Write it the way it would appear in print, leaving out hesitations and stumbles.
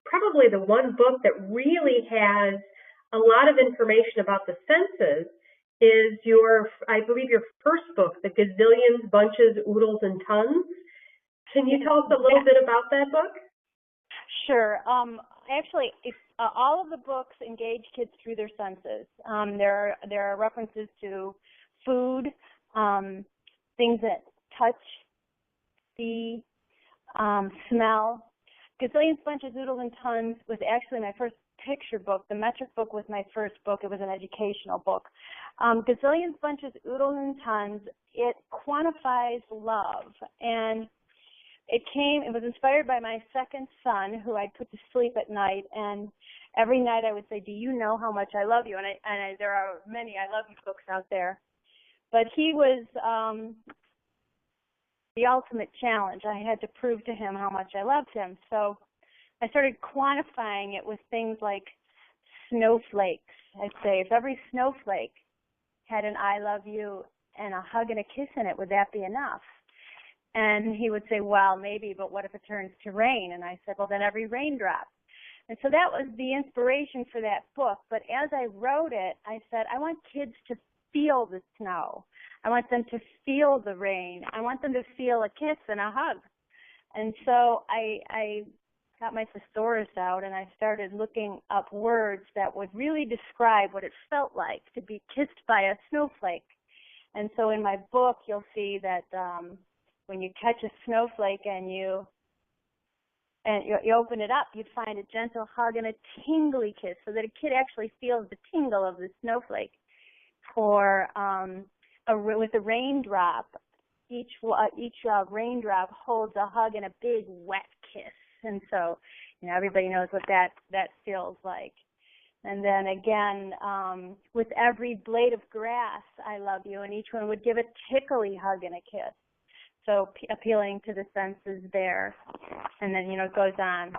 probably the one book that really has a lot of information about the senses is I believe your first book, The Gazillions, Bunches, Oodles, and Tons. Can you tell us a little bit about that book? Sure. Actually, all of the books engage kids through their senses. There are references to food, things that touch, see, smell. Gazillions, Bunches, Oodles, and Tons was actually my first picture book. The metric book was my first book. It was an educational book. Gazillions, Bunches, Oodles, and Tons, it quantifies love. And it was inspired by my second son, who I'd put to sleep at night. And every night I would say, do you know how much I love you? And there are many I love you books out there. But he was the ultimate challenge. I had to prove to him how much I loved him. So I started quantifying it with things like snowflakes. I'd say, if every snowflake had an I love you and a hug and a kiss in it, would that be enough? And he would say, well, maybe, but what if it turns to rain? And I said, well, then every raindrop. And so that was the inspiration for that book. But as I wrote it, I said, I want kids to feel the snow. I want them to feel the rain. I want them to feel a kiss and a hug. And so I got my thesaurus out and I started looking up words that would really describe what it felt like to be kissed by a snowflake. And so in my book, you'll see that when you catch a snowflake and you open it up, you'd find a gentle hug and a tingly kiss, so that a kid actually feels the tingle of the snowflake. Or with a raindrop, each raindrop holds a hug and a big wet kiss, and so everybody knows what that feels like. And then again, with every blade of grass, I love you, and each one would give a tickly hug and a kiss. So appealing to the senses there. And then, it goes on.